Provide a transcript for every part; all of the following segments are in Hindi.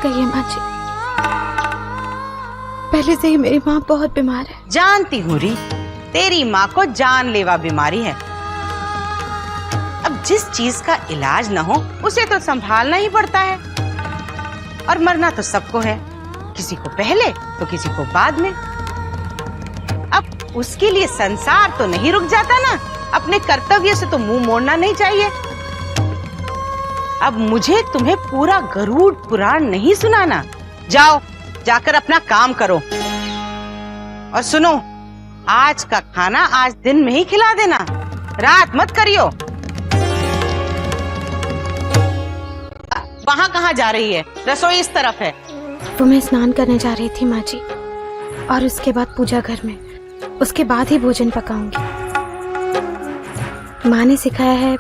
कहिए माँ जी, पहले से ही मेरी माँ बहुत बीमार है। जानती हूँ री, तेरी माँ को जानलेवा बीमारी है। अब जिस चीज का इलाज न हो उसे तो संभालना ही पड़ता है, और मरना तो सबको है, किसी को पहले तो किसी को बाद में। अब उसके लिए संसार तो नहीं रुक जाता ना, अपने कर्तव्य से तो मुंह मोड़ना नहीं चाहिए। अब मुझे तुम्हें पूरा गरुड़ पुराण नहीं सुनाना, जाओ जाकर अपना काम करो। और सुनो, आज का खाना आज दिन में ही खिला देना, रात मत करियो। वहाँ कहाँ जा रही है? रसोई इस तरफ है। वो मैं स्नान करने जा रही थी माँ जी, और उसके बाद पूजा घर में, उसके बाद ही भोजन पकाऊंगी। माँ ने सिखाया है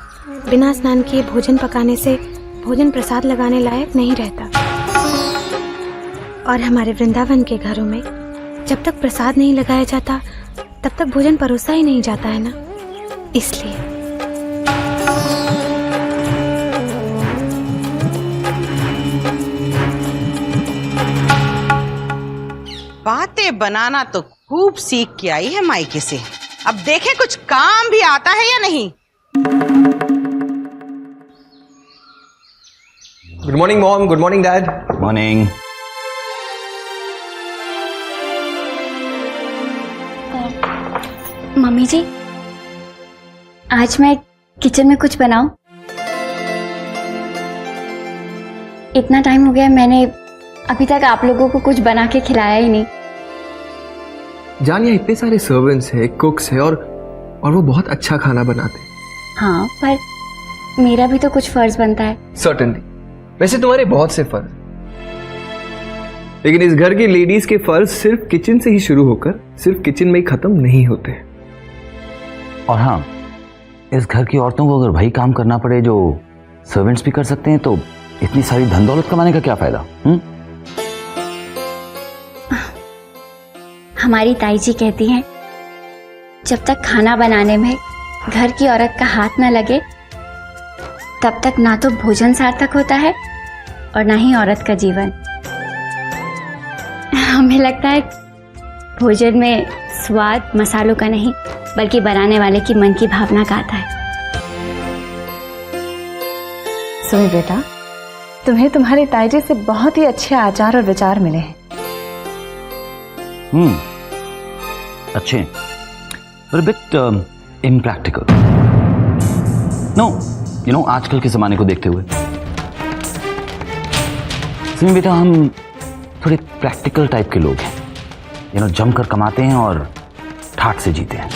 बिना स्नान किए भोजन पकाने से भोजन प्रसाद लगाने लायक नहीं रहता, और हमारे वृंदावन के घरों में जब तक प्रसाद नहीं लगाया जाता तब तक भोजन परोसा ही नहीं जाता है ना, इसलिए। बातें बनाना तो खूब सीख के आई है मायके से, अब देखे कुछ काम भी आता है या नहीं। Good morning mom, good morning dad. Morning. Mummy ji, आज मैं किचन में कुछ बनाऊं? इतना टाइम हो गया, मैंने अभी तक आप लोगों को कुछ बना के खिलाया ही नहीं। जानिए, इतने सारे सर्वेंट्स हैं, कुक्स हैं, और वो बहुत अच्छा खाना बनाते हैं। हाँ, पर मेरा भी तो कुछ फर्ज बनता है। सर्टेनली, वैसे तुम्हारे बहुत से फर्ज, लेकिन इस घर की लेडीज के फर्ज सिर्फ किचन से ही शुरू होकर सिर्फ किचन में ही खत्म नहीं होते। और हाँ, इस घर की औरतों को अगर वही काम करना पड़े जो सर्वेंट्स भी कर सकते हैं, तो इतनी सारी धन दौलत कमाने का क्या फायदा? हमारी ताई जी कहती हैं, जब तक खाना बनाने में घर की औरत का हाथ न लगे तब तक ना तो भोजन सार्थक होता है और ना ही औरत का जीवन। हमें लगता है भोजन में स्वाद मसालों का नहीं बल्कि बनाने वाले की मन की भावना का आता है। सुनी बेटा, तुम्हें तुम्हारी ताई जी से बहुत ही अच्छे आचार और विचार मिले हैं। अच्छे, but a bit impractical. No, you know, आजकल के जमाने को देखते हुए। सुनिए बेटा, हम थोड़े प्रैक्टिकल टाइप के लोग हैं, जमकर कमाते हैं और ठाठ से जीते हैं।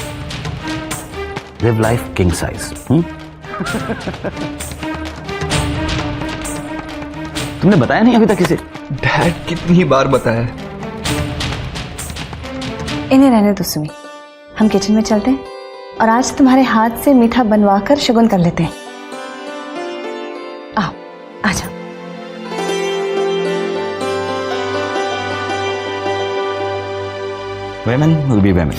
Live life king size. तुमने बताया नहीं अभी तक इसे? डैड, कितनी बार बताया है। इन्हें रहने दो सुमी, हम किचन में चलते हैं और आज तुम्हारे हाथ से मीठा बनवाकर शगुन कर लेते हैं। आओ, आ जाओ। Women will be women.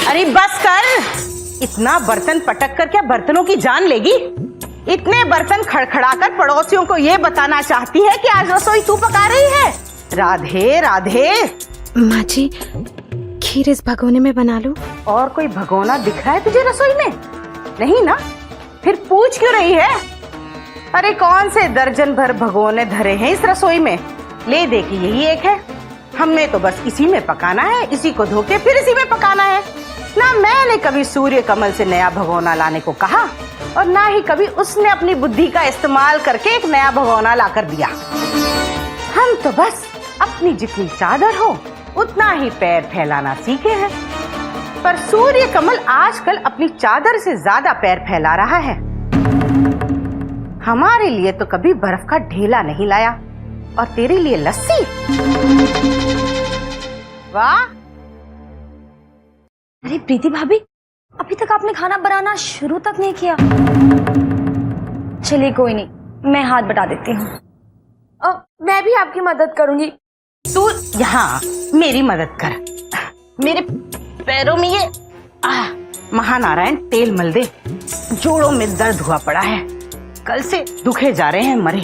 अरे बस कर, इतना बर्तन पटक कर क्या बर्तनों की जान लेगी? इतने बर्तन खड़खड़ाकर पड़ोसियों को ये बताना चाहती है कि आज रसोई तू पका रही है? राधे राधे। माँ जी, खीर इस भगोने में बना लूं? और कोई भगोना दिख रहा है तुझे रसोई में? नहीं ना? फिर पूछ क्यों रही है? अरे कौन से दर्जन भर भगोने धरे हैं इस रसोई में, ले देखी यही एक है। हमें तो बस इसी में पकाना है, इसी को धो के फिर इसी में पकाना है ना। मैंने कभी सूर्य कमल से नया भगोना लाने को कहा, और ना ही कभी उसने अपनी बुद्धि का इस्तेमाल करके एक नया भगोना लाकर दिया। हम तो बस अपनी जितनी चादर हो उतना ही पैर फैलाना सीखे हैं, पर सूर्य कमल आजकल अपनी चादर से ज्यादा पैर फैला रहा है। हमारे लिए तो कभी बर्फ का ढेला नहीं लाया, और तेरे लिए लस्सी। वाह। अरे प्रीति भाभी, अभी तक आपने खाना बनाना शुरू तक नहीं किया। चलिए कोई नहीं, मैं हाथ बटा देती हूँ। मैं भी आपकी मदद करूंगी। तू यहाँ मेरी मदद कर, मेरे पैरों में ये महानारायण तेल मल दे, जोड़ों में दर्द हुआ पड़ा है। कल से दुखे जा रहे हैं मरे।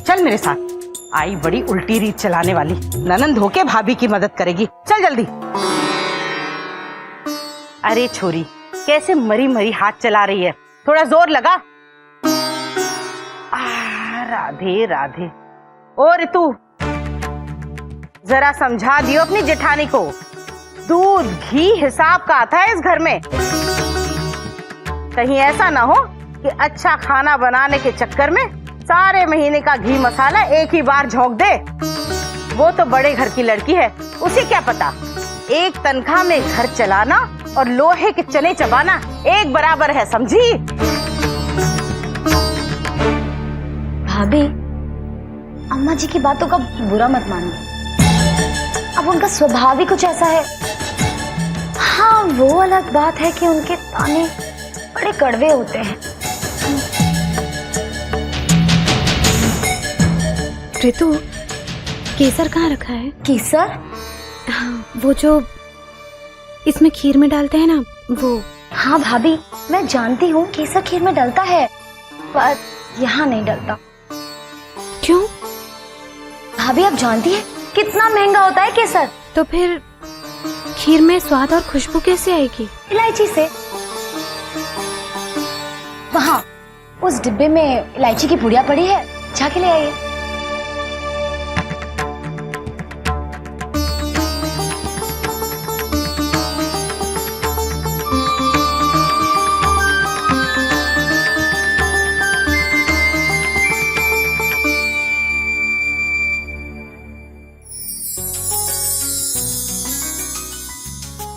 चल मेरे साथ। आई बड़ी उल्टी रीत चलाने वाली ननंद होके भाभी की मदद करेगी। चल जल्दी। अरे छोरी, कैसे मरी मरी हाथ चला रही है, थोड़ा जोर लगा। राधे राधे। और तू जरा समझा दियो अपनी जेठानी को, दूध घी हिसाब का आता है इस घर में। कहीं ऐसा ना हो कि अच्छा खाना बनाने के चक्कर में सारे महीने का घी मसाला एक ही बार झोंक दे। वो तो बड़े घर की लड़की है, उसे क्या पता एक तनख्वाह में घर चलाना और लोहे के चने चबाना एक बराबर है, समझी? भाभी, अम्मा जी की बातों का बुरा मत मानो, अब उनका स्वभाव ही कुछ ऐसा है। हाँ, वो अलग बात है कि उनके ताने बड़े कड़वे होते हैं। ऋतु, केसर कहाँ रखा है? केसर? हाँ, वो जो इसमें खीर में डालते हैं ना, वो। हाँ भाभी, मैं जानती हूँ केसर खीर में डलता है, पर यहाँ नहीं डलता। क्यों? भाभी, आप जानती हैं कितना महंगा होता है केसर। तो फिर खीर में स्वाद और खुशबू कैसे आएगी? इलायची से। वहाँ उस डिब्बे में इलायची की पुड़िया पड़ी है, जाके ले आइए।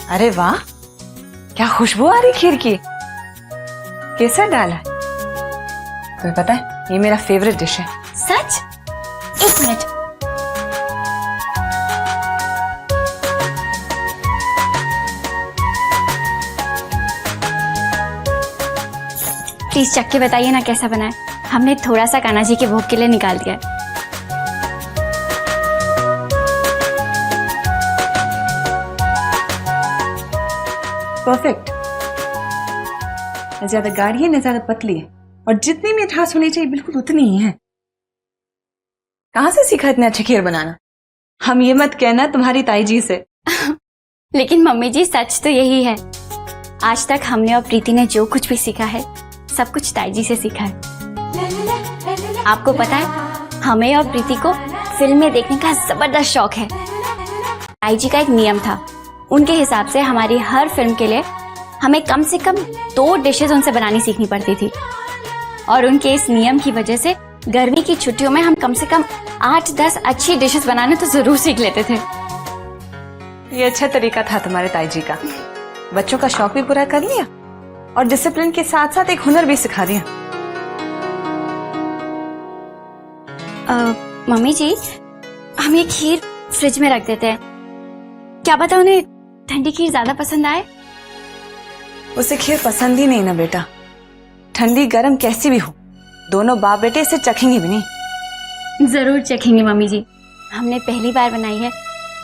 अरे वाह, क्या खुशबू आ रही खीर की। केसर डाला है? तुम्हें पता है ये मेरा फेवरेट डिश है। सच? एक मिनट। प्लीज चख के बताइए ना कैसा बना है। हमने थोड़ा सा कान्हा जी के भोग के लिए निकाल दिया है। परफेक्ट। न ज्यादा गाढ़ी है न ज्यादा पतली है, और जितनी मिठास होनी चाहिए बिल्कुल उतनी ही है। कहाँ से सीखा इतने अच्छे खीर बनाना? हम ये मत कहना तुम्हारी ताई जी से। लेकिन मम्मी जी, सच तो यही है, आज तक हमने और प्रीति ने जो कुछ भी सीखा है सब कुछ ताई जी से सीखा है। आपको पता है, हमें और प्रीति को फिल्में देखने का जबरदस्त शौक है। ताई जी का एक नियम था, उनके हिसाब से हमारी हर फिल्म के लिए हमें कम से कम 2 डिशेस उनसे बनानी सीखनी पड़ती थी, और उनके इस नियम की वजह से गर्मी की छुट्टियों में हम कम से कम 8-10 अच्छी डिशेस बनाने तो जरूर सीख लेते थे। ये अच्छा तरीका था तुम्हारे ताई जी का, बच्चों का शौक भी पूरा कर लिया और डिसिप्लिन के साथ साथ एक हुनर भी सिखा दिया। मम्मी जी, हम ये खीर फ्रिज में रख देते हैं, क्या पता उन्हें ठंडी खीर ज्यादा पसंद आए। उसे खीर पसंद ही नहीं ना बेटा, ठंडी गर्म कैसी भी हो, दोनों बाप बेटे इसे चखेंगे भी नहीं। जरूर चखेंगे मम्मी जी, हमने पहली बार बनाई है,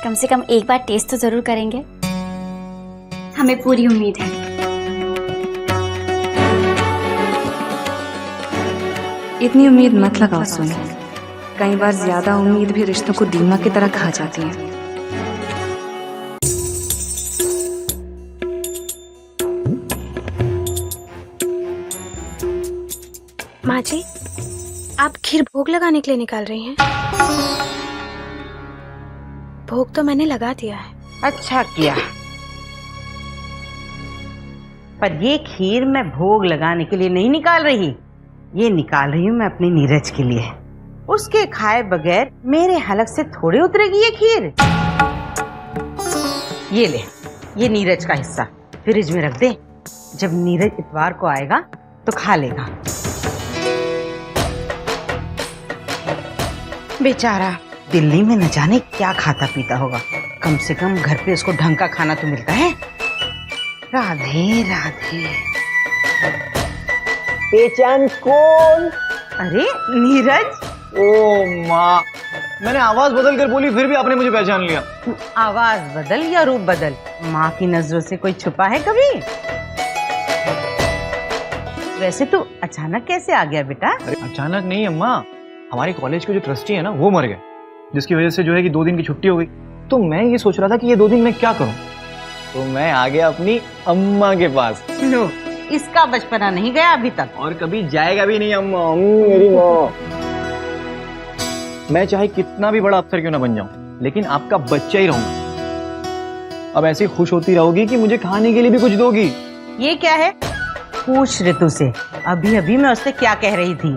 कम से कम एक बार टेस्ट तो जरूर करेंगे, हमें पूरी उम्मीद है। इतनी उम्मीद मत लगाओ सोनी, कई बार ज्यादा उम्मीद भी रिश्तों को दीमक की तरह खा जाती है। माँ जी, आप खीर भोग लगाने के लिए निकाल रही हैं? भोग तो मैंने लगा दिया है। अच्छा किया, पर ये खीर मैं भोग लगाने के लिए नहीं निकाल रही, ये निकाल रही हूँ मैं अपनी नीरज के लिए। उसके खाए बगैर मेरे हलक से थोड़े उतरेगी ये खीर। ये ले, ये नीरज का हिस्सा फ्रिज में रख दे, जब नीरज इतवार को आएगा तो खा लेगा। बेचारा दिल्ली में न जाने क्या खाता पीता होगा, कम से कम घर पे उसको ढंग का खाना तो मिलता है। राधे राधे। पहचान कौन? अरे नीरज। ओ माँ, मैंने आवाज बदल कर बोली फिर भी आपने मुझे पहचान लिया। आवाज बदल या रूप बदल, माँ की नजरों से कोई छुपा है कभी? वैसे तू अचानक कैसे आ गया बेटा? अरे अचानक नहीं अम्मा, हमारे कॉलेज के जो ट्रस्टी है ना वो मर गए, जिसकी वजह से जो है कि 2 दिन की छुट्टी हो गई। तो मैं ये सोच रहा था कि ये 2 दिन मैं क्या करूं, तो मैं आ गया अपनी अम्मा के पास। लो, इसका बचपना नहीं गया अभी तक और कभी जाएगा भी नहीं अम्मा, मेरी माँ। मैं चाहे कितना भी बड़ा अफसर क्यों ना बन जाऊं, लेकिन आपका बच्चा ही रहूंगा। अब ऐसे खुश होती रहोगी कि मुझे खाने के लिए भी कुछ दोगी। ये क्या है? पूछ ऋतु से, अभी अभी मैं उससे क्या कह रही थी।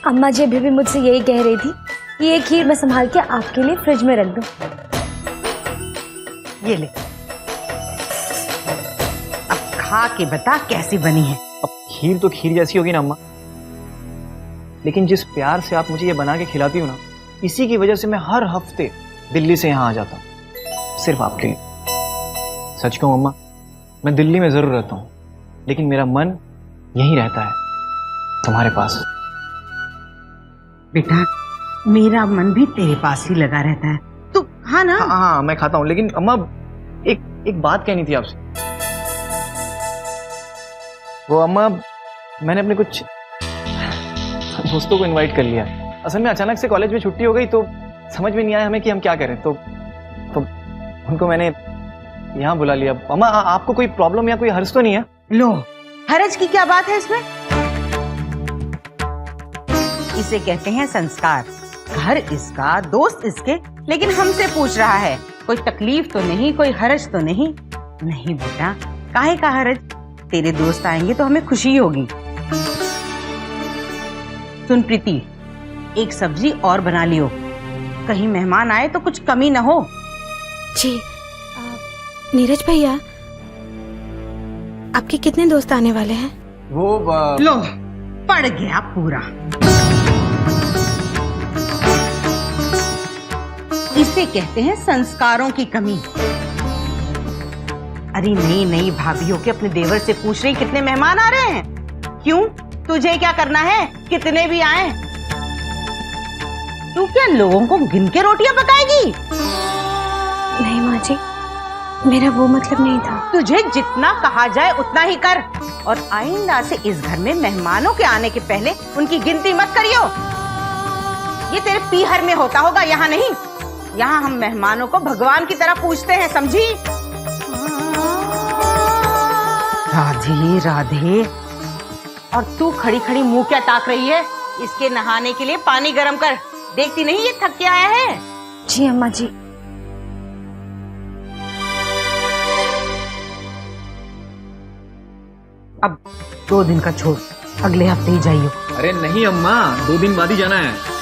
अम्मा जी अभी भी मुझसे यही कह रही थी कि ये खीर मैं संभाल के आपके लिए फ्रिज में रख दूं। ये ले, अब खा के बता कैसी बनी है। अब खीर तो खीर जैसी होगी ना अम्मा, लेकिन जिस प्यार से आप मुझे ये बना के खिलाती हो ना, इसी की वजह से मैं हर हफ्ते दिल्ली से यहाँ आ जाता हूँ, सिर्फ आपके लिए। सच कहूँ अम्मा, मैं दिल्ली में जरूर रहता हूँ, लेकिन मेरा मन यहीं रहता है, तुम्हारे पास। बेटा, मेरा मन भी तेरे पास ही लगा रहता है, तू खा ना। हाँ, मैं खाता हूँ, लेकिन अम्मा एक बात कहनी थी आपसे। वो अम्मा, मैंने अपने कुछ दोस्तों को इनवाइट कर लिया। असल में अचानक से कॉलेज में छुट्टी हो गई, तो समझ में नहीं आया हमें कि हम क्या करें, तो उनको मैंने यहाँ बुला लिया। अम्मा, आपको कोई प्रॉब्लम या कोई हर्ज तो नहीं है? लो, हरज की क्या बात है इसमें? इसे कहते हैं संस्कार। घर इसका, दोस्त इसके, लेकिन हमसे पूछ रहा है। कोई तकलीफ तो नहीं, कोई हरज तो नहीं? नहीं बेटा, काहे का हरज? तेरे दोस्त आएंगे तो हमें खुशी होगी। सुन प्रीति, एक सब्जी और बना लियो, कहीं मेहमान आए तो कुछ कमी न हो। जी नीरज भैया, आपके कितने दोस्त आने वाले हैं? वो लो, पड़ गया पूरा। इसे कहते हैं संस्कारों की कमी। अरे नई नई भाभीयों के अपने देवर से पूछ रही कितने मेहमान आ रहे हैं। क्यों, तुझे क्या करना है कितने भी आए? तू क्या लोगों को गिन के रोटियां पकाएगी? नहीं माँ जी, मेरा वो मतलब नहीं था। तुझे जितना कहा जाए उतना ही कर, और आइंदा से इस घर में मेहमानों के आने के पहले उनकी गिनती मत करियो। ये तेरे पीहर में होता होगा, यहाँ नहीं। यहाँ हम मेहमानों को भगवान की तरह पूजते हैं, समझी? राधे राधे। और तू खड़ी खड़ी मुंह क्या ताक रही है? इसके नहाने के लिए पानी गर्म कर। देखती नहीं ये थक के आया है? जी अम्मा जी। अब 2 दिन का छोड़, अगले हफ्ते ही जाइयो। अरे नहीं अम्मा, 2 दिन बाद ही जाना है।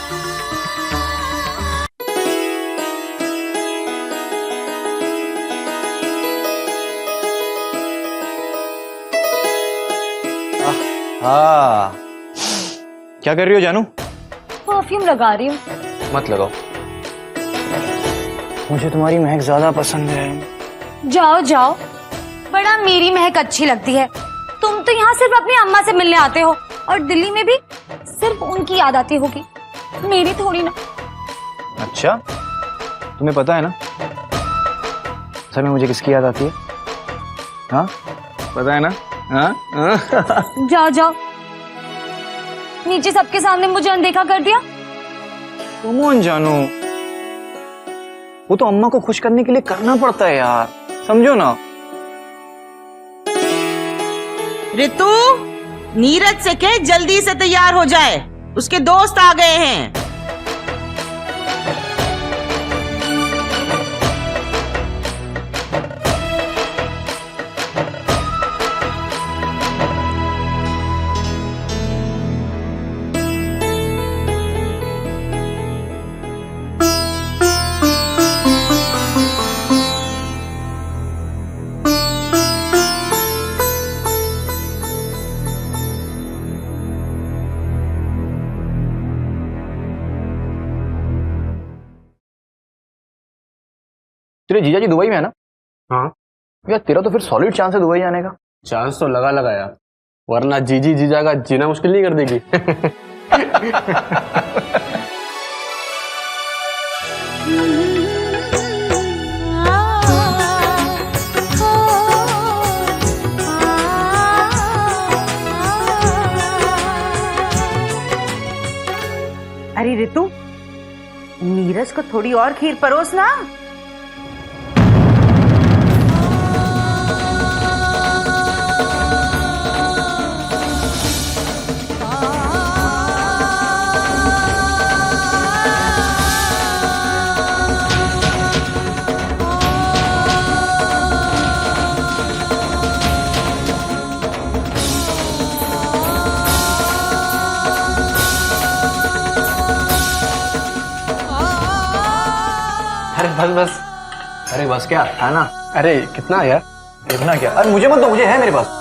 हाँ, क्या कर रही हो जानू? परफ्यूम लगा रही हूँ। मत लगाओ, मुझे तुम्हारी महक ज्यादा पसंद है। जाओ जाओ, बड़ा मेरी महक अच्छी लगती है। तुम तो यहाँ सिर्फ अपनी अम्मा से मिलने आते हो, और दिल्ली में भी सिर्फ उनकी याद आती होगी, मेरी थोड़ी ना। अच्छा, तुम्हें पता है ना सर में मुझे किसकी याद आती है? हाँ, पता है ना? हाँ? जाओ जाओ, नीचे सबके सामने मुझे अनदेखा कर दिया। कौन जानू, वो तो अम्मा को खुश करने के लिए करना पड़ता है यार, समझो ना। ऋतु, नीरज से कह जल्दी से तैयार हो जाए, उसके दोस्त आ गए हैं। तेरे जीजा जी दुबई में है ना? हाँ, यार तेरा तो फिर सॉलिड चांस है दुबई जाने का। चांस तो लगा लगा यार, वरना जीजी जीजा का जीना मुश्किल नहीं कर देगी। रितु, नीरज को थोड़ी और खीर परोस ना। अरे बस बस। अरे बस क्या था ना। अरे कितना यार? इतना क्या? अरे मुझे मत दो, मुझे है मेरे पास।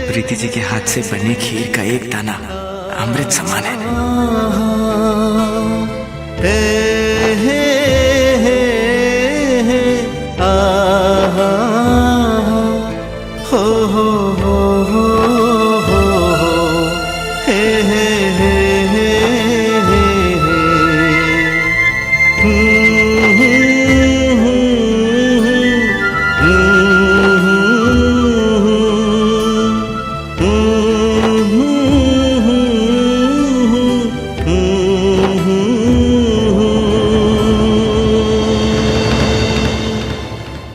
प्रीति जी के हाथ से बने खीर का एक दाना अमृत समान है।